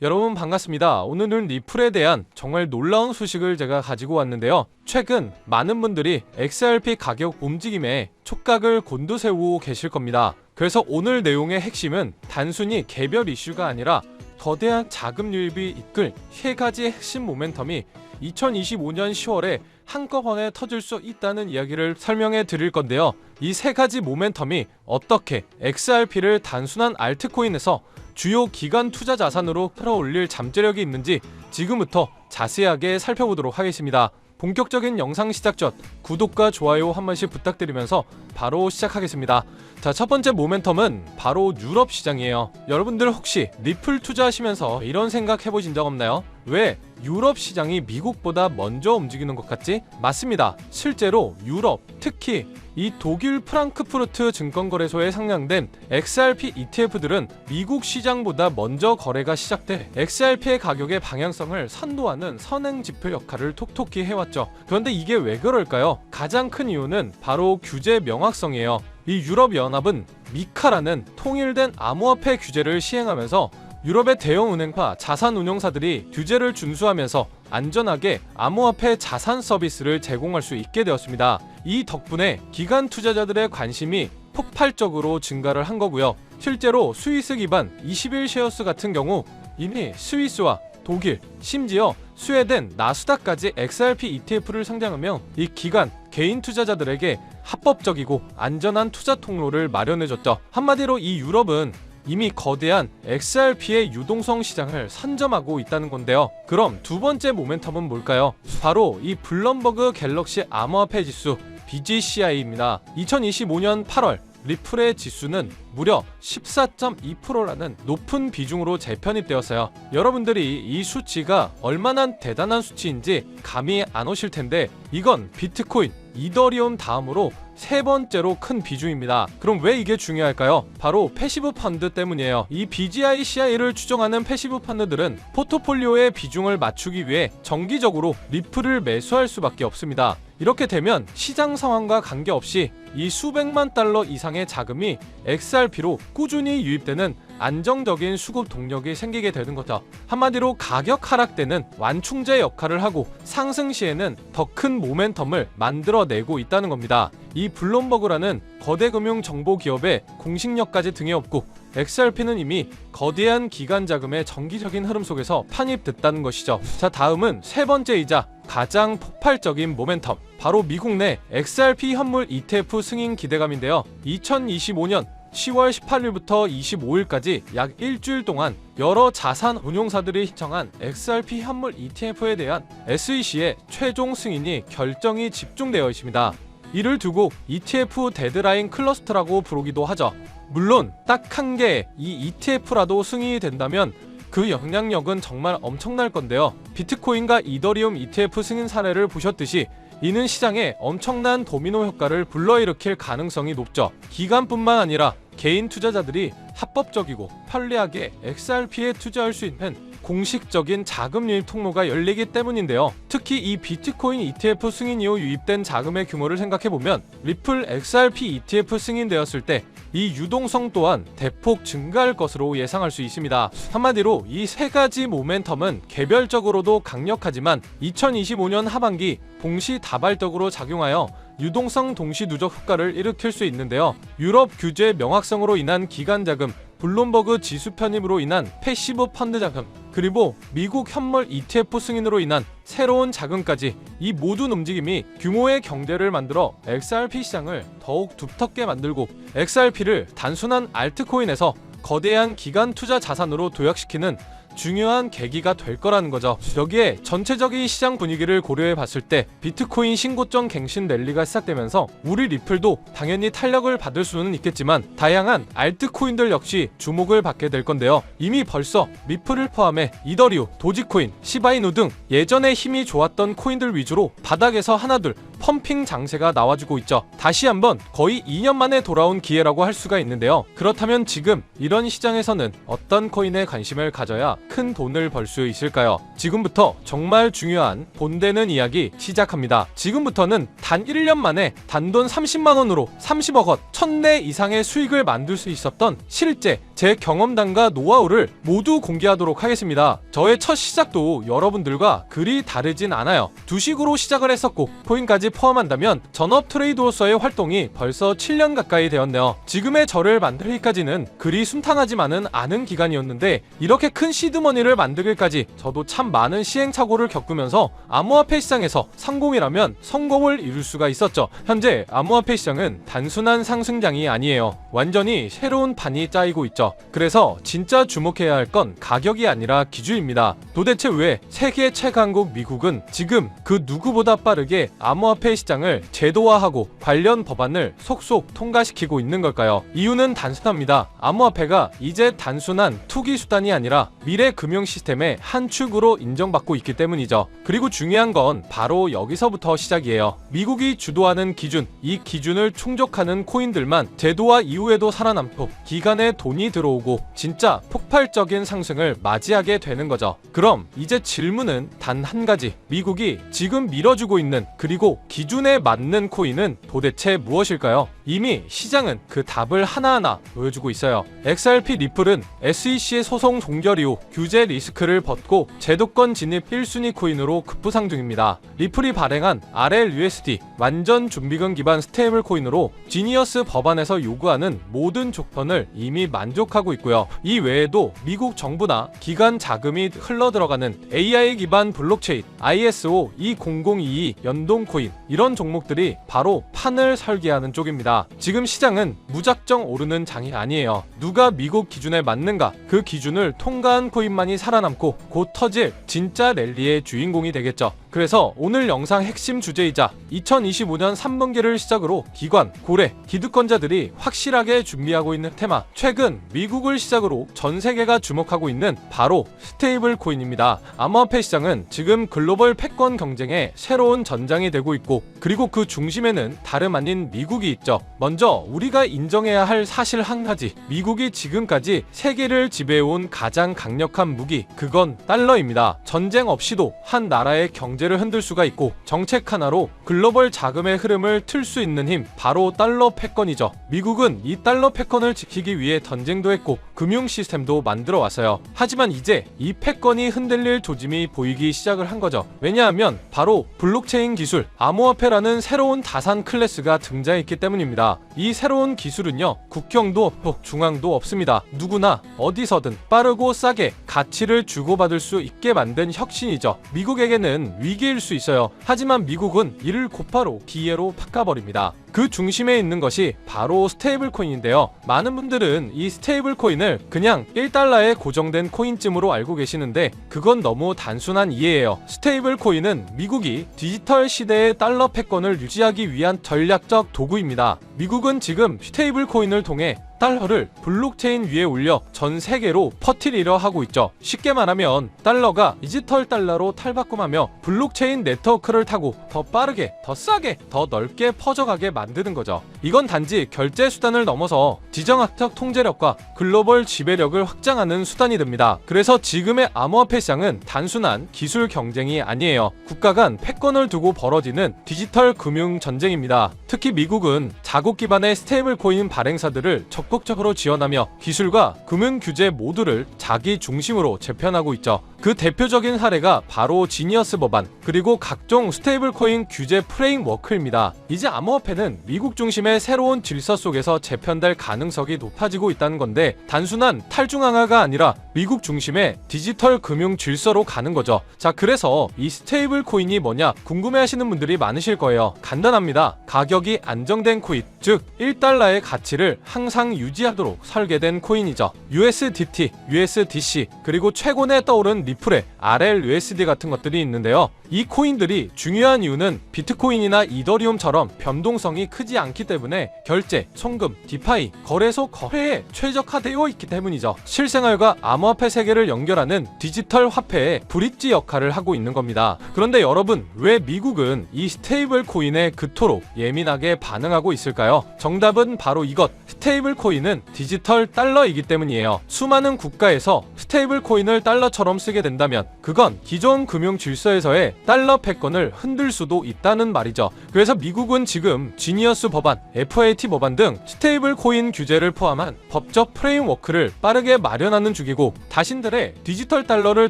여러분 반갑습니다. 오늘은 리플에 대한 정말 놀라운 소식을 제가 가지고 왔는데요. 최근 많은 분들이 XRP 가격 움직임에 촉각을 곤두세우고 계실 겁니다. 그래서 오늘 내용의 핵심은 단순히 개별 이슈가 아니라 거대한 자금 유입이 이끌 세 가지 핵심 모멘텀이 2025년 10월에 한꺼번에 터질 수 있다는 이야기를 설명해 드릴 건데요. 이 세 가지 모멘텀이 어떻게 XRP를 단순한 알트코인에서 주요 기관 투자 자산으로 끌어올릴 잠재력이 있는지 지금부터 자세하게 살펴보도록 하겠습니다. 본격적인 영상 시작 전 구독과 좋아요 한 번씩 부탁드리면서 바로 시작하겠습니다. 자, 첫 번째 모멘텀은 바로 유럽 시장이에요. 여러분들 혹시 리플 투자하시면서 이런 생각 해보신 적 없나요? 왜 유럽 시장이 미국보다 먼저 움직이는 것 같지? 맞습니다. 실제로 유럽, 특히 이 독일 프랑크푸르트 증권거래소에 상장된 XRP ETF들은 미국 시장보다 먼저 거래가 시작돼 XRP의 가격의 방향성을 선도하는 선행지표 역할을 톡톡히 해왔죠. 그런데 이게 왜 그럴까요? 가장 큰 이유는 바로 규제 명확성이에요. 이 유럽연합은 미카라는 통일된 암호화폐 규제를 시행하면서 유럽의 대형 은행과 자산 운용사들이 규제를 준수하면서 안전하게 암호화폐 자산 서비스를 제공할 수 있게 되었습니다. 이 덕분에 기관 투자자들의 관심이 폭발적으로 증가를 한 거고요. 실제로 스위스 기반 21쉐어스 같은 경우 이미 스위스와 독일, 심지어 스웨덴, 나스닥까지 XRP ETF를 상장하며 이 기관, 개인 투자자들에게 합법적이고 안전한 투자 통로를 마련해줬죠. 한마디로 이 유럽은 이미 거대한 XRP의 유동성 시장을 선점하고 있다는 건데요. 그럼 두 번째 모멘텀은 뭘까요? 바로 이 블룸버그 갤럭시 암호화폐 지수 BGCI입니다. 2025년 8월 리플의 지수는 무려 14.2%라는 높은 비중으로 재편입되었어요. 여러분들이 이 수치가 얼마나 대단한 수치인지 감이 안 오실 텐데 이건 비트코인, 이더리움 다음으로 세 번째로 큰 비중입니다. 그럼 왜 이게 중요할까요? 바로 패시브 펀드 때문이에요. 이 BGCI를 추정하는 패시브 펀드들은 포트폴리오의 비중을 맞추기 위해 정기적으로 리플을 매수할 수밖에 없습니다. 이렇게 되면 시장 상황과 관계없이 이 수백만 달러 이상의 자금이 XRP로 꾸준히 유입되는 안정적인 수급 동력이 생기게 되는 거죠. 한마디로 가격 하락 때는 완충제 역할을 하고 상승 시에는 더 큰 모멘텀을 만들어내고 있다는 겁니다. 이 블룸버그라는 거대 금융 정보 기업의 공식력까지 등에 업고 XRP는 이미 거대한 기관 자금의 정기적인 흐름 속에서 편입됐다는 것이죠. 자, 다음은 세 번째이자 가장 폭발적인 모멘텀, 바로 미국 내 XRP 현물 ETF 승인 기대감인데요. 2025년 10월 18일부터 25일까지 약 일주일 동안 여러 자산 운용사들이 신청한 XRP 현물 ETF에 대한 SEC의 최종 승인이 결정이 집중되어 있습니다. 이를 두고 ETF 데드라인 클러스터라고 부르기도 하죠. 물론 딱 한 개의 이 ETF라도 승인이 된다면 그 영향력은 정말 엄청날 건데요. 비트코인과 이더리움 ETF 승인 사례를 보셨듯이 이는 시장에 엄청난 도미노 효과를 불러일으킬 가능성이 높죠. 기관뿐만 아니라 개인 투자자들이 합법적이고 편리하게 XRP에 투자할 수 있는 공식적인 자금 유입 통로가 열리기 때문인데요. 특히 이 비트코인 ETF 승인 이후 유입된 자금의 규모를 생각해보면 리플 XRP ETF 승인되었을 때 이 유동성 또한 대폭 증가할 것으로 예상할 수 있습니다. 한마디로 이 세 가지 모멘텀은 개별적으로도 강력하지만 2025년 하반기 동시다발적으로 작용하여 유동성 동시 누적 효과를 일으킬 수 있는데요. 유럽 규제 명확성으로 인한 기관 자금, 블룸버그 지수 편입으로 인한 패시브 펀드 자금, 그리고 미국 현물 ETF 승인으로 인한 새로운 자금까지 이 모든 움직임이 규모의 경제를 만들어 XRP 시장을 더욱 두텁게 만들고 XRP를 단순한 알트코인에서 거대한 기관 투자 자산으로 도약시키는 중요한 계기가 될 거라는 거죠. 여기에 전체적인 시장 분위기를 고려해 봤을 때 비트코인 신고점 갱신 랠리가 시작되면서 우리 리플도 당연히 탄력을 받을 수는 있겠지만 다양한 알트코인들 역시 주목을 받게 될 건데요. 이미 벌써 리플을 포함해 이더리움, 도지코인, 시바이누 등 예전에 힘이 좋았던 코인들 위주로 바닥에서 하나둘 펌핑 장세가 나와주고 있죠. 다시 한번 거의 2년 만에 돌아온 기회라고 할 수가 있는데요. 그렇다면 지금 이런 시장에서는 어떤 코인에 관심을 가져야 큰 돈을 벌 수 있을까요? 지금부터 정말 중요한 본되는 이야기 시작합니다. 지금부터는 단 1년 만에 단돈 30만원으로 30억 원, 1000대 이상의 수익을 만들 수 있었던 실제 제 경험담과 노하우를 모두 공개하도록 하겠습니다. 저의 첫 시작도 여러분들과 그리 다르진 않아요. 두식으로 시작을 했었고 코인까지 포함한다면 전업 트레이더로서의 활동이 벌써 7년 가까이 되었네요. 지금의 저를 만들기까지는 그리 순탄하지만은 않은 기간이었는데 이렇게 큰 시드머니를 만들기까지 저도 참 많은 시행착오를 겪으면서 암호화폐 시장에서 성공이라면 성공을 이룰 수가 있었죠. 현재 암호화폐 시장은 단순한 상승장이 아니에요. 완전히 새로운 판이 짜이고 있죠. 그래서 진짜 주목해야 할 건 가격이 아니라 기준입니다. 도대체 왜 세계 최강국 미국은 지금 그 누구보다 빠르게 암호화폐 시장을 제도화하고 관련 법안을 속속 통과시키고 있는 걸까요? 이유는 단순합니다. 암호화폐가 이제 단순한 투기 수단이 아니라 미래 금융 시스템의 한 축으로 인정받고 있기 때문이죠. 그리고 중요한 건 바로 여기서부터 시작이에요. 미국이 주도하는 기준, 이 기준을 충족하는 코인들만 제도화 이후에도 살아남고 기간에 돈이 들어오고 진짜 폭발적인 상승을 맞이하게 되는 거죠. 그럼 이제 질문은 단 한 가지. 미국이 지금 밀어주고 있는 그리고 기준에 맞는 코인은 도대체 무엇일까요? 이미 시장은 그 답을 하나하나 보여주고 있어요. XRP 리플은 SEC의 소송 종결 이후 규제 리스크를 벗고 제도권 진입 1순위 코인으로 급부상 중입니다. 리플이 발행한 RLUSD 완전 준비금 기반 스테이블 코인으로 지니어스 법안에서 요구하는 모든 조건을 이미 만족하고 있고요. 이 외에도 미국 정부나 기관 자금이 흘러들어가는 AI 기반 블록체인 ISO 2022 연동 코인 이런 종목들이 바로 판을 설계하는 쪽입니다. 지금 시장은 무작정 오르는 장이 아니에요. 누가 미국 기준에 맞는가 그 기준을 통과한 코인만이 살아남고 곧 터질 진짜 랠리의 주인공이 되겠죠. 그래서 오늘 영상 핵심 주제이자 2025년 3분기를 시작으로 기관, 고래, 기득권자들이 확실하게 준비하고 있는 테마, 최근 미국을 시작으로 전 세계가 주목하고 있는 바로 스테이블 코인입니다. 암호화폐 시장은 지금 글로벌 패권 경쟁의 새로운 전장이 되고 있고 그리고 그 중심에는 다름 아닌 미국이 있죠. 먼저 우리가 인정해야 할 사실 한 가지, 미국이 지금까지 세계를 지배해온 가장 강력한 무기, 그건 달러입니다. 전쟁 없이도 한 나라의 경제를 흔들 수가 있고 정책 하나로 글로벌 자금의 흐름을 틀 수 있는 힘, 바로 달러 패권이죠. 미국은 이 달러 패권을 지키기 위해 전쟁도 했고 금융 시스템도 만들어 왔어요. 하지만 이제 이 패권이 흔들릴 조짐이 보이기 시작을 한 거죠. 왜냐하면 바로 블록체인 기술, 암호화폐라는 새로운 다산 클래스가 등장했기 때문입니다. 이 새로운 기술은요, 국경도 없고 중앙도 없습니다. 누구나 어디서든 빠르고 싸게 가치를 주고받을 수 있게 만든 혁신이죠. 미국에게는 위기일 수 있어요. 하지만 미국은 이를 곧바로 기회로 바꿔버립니다. 그 중심에 있는 것이 바로 스테이블 코인인데요. 많은 분들은 이 스테이블 코인을 그냥 1달러에 고정된 코인쯤으로 알고 계시는데 그건 너무 단순한 이해예요. 스테이블 코인은 미국이 디지털 시대의 달러 패권을 유지하기 위한 전략적 도구입니다. 미국은 지금 스테이블 코인을 통해 달러를 블록체인 위에 올려 전 세계로 퍼뜨리려 하고 있죠. 쉽게 말하면 달러가 디지털 달러로 탈바꿈하며 블록체인 네트워크를 타고 더 빠르게, 더 싸게, 더 넓게 퍼져가게 만드는 거죠. 이건 단지 결제 수단을 넘어서 지정학적 통제력과 글로벌 지배력을 확장하는 수단이 됩니다. 그래서 지금의 암호화폐 시장은 단순한 기술 경쟁이 아니에요. 국가 간 패권을 두고 벌어지는 디지털 금융 전쟁입니다. 특히 미국은 자국 기반의 스테이블 코인 발행사들을 적극적으로 지원하며 기술과 금융 규제 모두를 자기 중심으로 재편하고 있죠. 그 대표적인 사례가 바로 지니어스 법안, 그리고 각종 스테이블 코인 규제 프레임워크입니다. 이제 암호화폐는 미국 중심의 새로운 질서 속에서 재편될 가능성이 높아지고 있다는 건데 단순한 탈중앙화가 아니라 미국 중심의 디지털 금융 질서로 가는 거죠. 자, 그래서 이 스테이블 코인이 뭐냐 궁금해하시는 분들이 많으실 거예요. 간단합니다. 가격이 안정된 코인, 즉 1달러의 가치를 항상 유지하도록 설계된 코인이죠. USDT, USDC, 그리고 최근에 떠오른 리플의 RLUSD 같은 것들이 있는데요. 이 코인들이 중요한 이유는 비트코인이나 이더리움처럼 변동성이 크지 않기 때문에 결제, 송금, 디파이, 거래소 거래에 최적화되어 있기 때문이죠. 실생활과 암호화폐 세계를 연결하는 디지털 화폐의 브릿지 역할을 하고 있는 겁니다. 그런데 여러분, 왜 미국은 이 스테이블 코인에 그토록 예민하게 반응하고 있을까요? 정답은 바로 이것. 스테이블 코인은 디지털 달러이기 때문이에요. 수많은 국가에서 스테이블 코인을 달러처럼 쓰게 하게 된다면 그건 기존 금융 질서에서의 달러 패권을 흔들 수도 있다는 말이죠. 그래서 미국은 지금 지니어스 법안, FAT 법안 등 스테이블 코인 규제를 포함한 법적 프레임워크를 빠르게 마련하는 중이고, 자신들의 디지털 달러를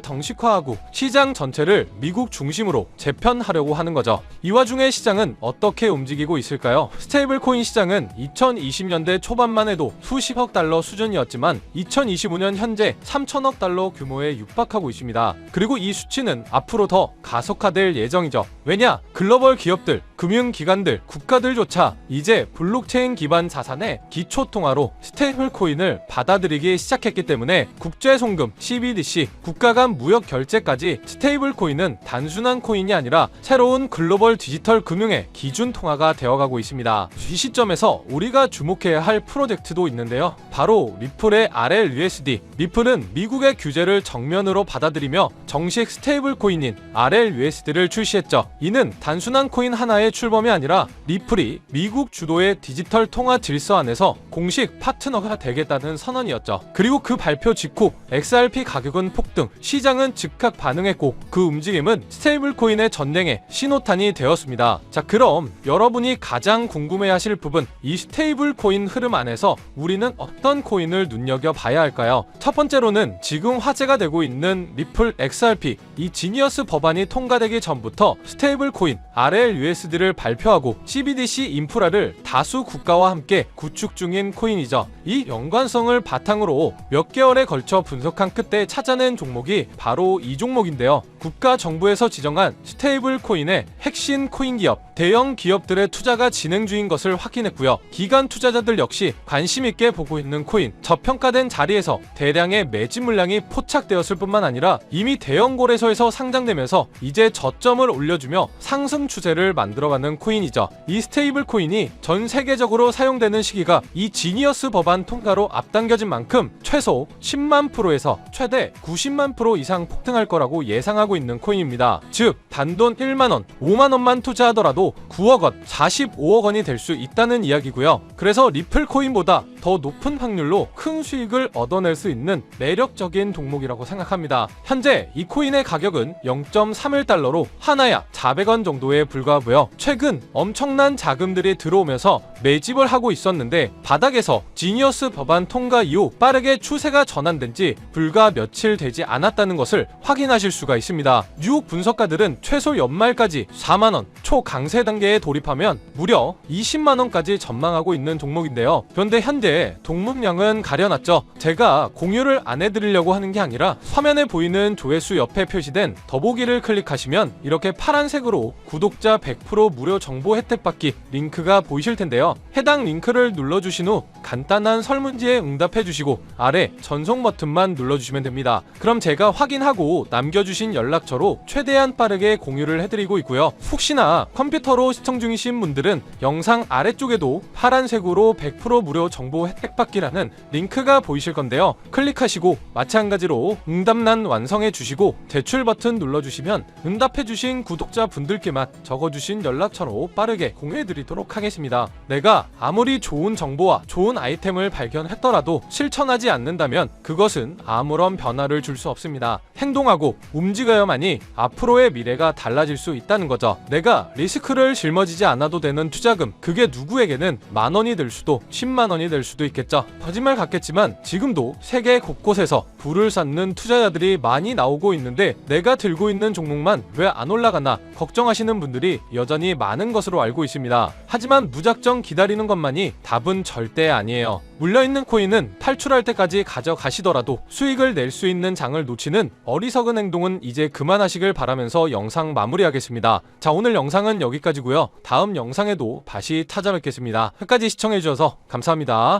정식화하고 시장 전체를 미국 중심으로 재편하려고 하는 거죠. 이 와중에 시장은 어떻게 움직이고 있을까요? 스테이블 코인 시장은 2020년대 초반만 해도 수십억 달러 수준이었지만 2025년 현재 3천억 달러 규모에 육박하고 있습니다. 그리고 이 수치는 앞으로 더 가속화될 예정이죠. 왜냐? 글로벌 기업들, 금융기관들, 국가들조차 이제 블록체인 기반 자산의 기초통화로 스테이블 코인을 받아들이기 시작했기 때문에 국제송금, CBDC, 국가 간 무역 결제까지 스테이블 코인은 단순한 코인이 아니라 새로운 글로벌 디지털 금융의 기준 통화가 되어가고 있습니다. 이 시점에서 우리가 주목해야 할 프로젝트도 있는데요. 바로 리플의 RLUSD. 리플은 미국의 규제를 정면으로 받아들이며 정식 스테이블 코인인 RLUSD를 출시했죠. 이는 단순한 코인 하나의 출범이 아니라 리플이 미국 주도의 디지털 통화 질서 안에서 공식 파트너가 되겠다는 선언이었죠. 그리고 그 발표 직후 XRP 가격은 폭등, 시장은 즉각 반응했고 그 움직임은 스테이블 코인의 전쟁의 신호탄이 되었습니다. 자, 그럼 여러분이 가장 궁금해하실 부분, 이 스테이블 코인 흐름 안에서 우리는 어떤 코인을 눈여겨봐야 할까요? 첫 번째로는 지금 화제가 되고 있는 리플 XRP, 이 지니어스 법안이 통과되기 전부터 스테이블 코인 RLUSD를 발표하고 CBDC 인프라를 다수 국가와 함께 구축 중인 코인이죠. 이 연관성을 바탕으로 몇 개월에 걸쳐 분석한 끝에 찾아낸 종목이 바로 이 종목인데요. 국가 정부에서 지정한 스테이블 코인의 핵심 코인 기업, 대형 기업들의 투자가 진행 중인 것을 확인했고요. 기관 투자자들 역시 관심 있게 보고 있는 코인, 저평가된 자리에서 대량의 매집 물량이 포착되었을 뿐만 아니라 이미 대형 거래소에서 상장되면서 이제 저점을 올려주며 상승 추세를 만들어가는 코인이죠. 이 스테이블 코인이 전 세계적으로 사용되는 시기가 이 지니어스 법안 통과로 앞당겨진 만큼 최소 10만 프로에서 최대 90만 프로 이상 폭등할 거라고 예상하고 있는 코인입니다. 즉 단돈 1만원, 5만원만 투자하더라도 9억원, 45억원이 될 수 있다는 이야기고요. 그래서 리플 코인보다 더 높은 확률로 큰 수익을 얻어낼 수 있는 매력적인 종목이라고 생각합니다. 현재 이 코인의 가격은 0.31달러로 하나야 400원 정도에 불과하고요. 최근 엄청난 자금들이 들어오면서 매집을 하고 있었는데 바닥에서 지니어스 법안 통과 이후 빠르게 추세가 전환된 지 불과 며칠 되지 않았다는 것을 확인하실 수가 있습니다. 뉴욕 분석가들은 최소 연말까지 4만원 초강세 단계에 돌입하면 무려 20만원까지 전망하고 있는 종목인데요. 그런데 현재 동물량은 가려놨죠. 제가 공유를 안 해드리려고 하는 게 아니라 화면에 보이는 조회수 옆에 표시된 더보기를 클릭하시면 이렇게 파란색으로 구독자 100% 무료 정보 혜택 받기 링크가 보이실 텐데요. 해당 링크를 눌러주신 후 간단한 설문지에 응답해주시고 아래 전송 버튼만 눌러주시면 됩니다. 그럼 제가 확인하고 남겨주신 연락처로 최대한 빠르게 공유를 해드리고 있고요. 혹시나 컴퓨터로 시청 중이신 분들은 영상 아래쪽에도 파란색으로 100% 무료 정보 혜택 받기라는 링크가 보이실 건데요. 클릭하시고 마찬가지로 응답란 완성해 주시고 제출 버튼 눌러주시면 응답해주신 구독자 분들께만 적어주신 연락처로 빠르게 공유해드리도록 하겠습니다. 내가 아무리 좋은 정보와 좋은 아이템을 발견했더라도 실천하지 않는다면 그것은 아무런 변화를 줄 수 없습니다. 행동하고 움직여야만이 앞으로의 미래가 달라질 수 있다는 거죠. 내가 리스크를 짊어지지 않아도 되는 투자금, 그게 누구에게는 만원이 될 수도 10만원이 될 수도 있겠죠. 거짓말 같겠지만 지금도 세계 곳곳에서 부를 쌓는 투자자들이 많이 나오고 있는데 내가 들고 있는 종목만 왜 안 올라가나 걱정하시는 분들이 여전히 많은 것으로 알고 있습니다. 하지만 무작정 기다리는 것만이 답은 절대 아니에요. 물려있는 코인은 탈출할 때까지 가져가시더라도 수익을 낼 수 있는 장을 놓치는 어리석은 행동은 이제 그만하시길 바라면서 영상 마무리하겠습니다. 자, 오늘 영상은 여기까지고요. 다음 영상에도 다시 찾아뵙겠습니다. 끝까지 시청해주셔서 감사합니다.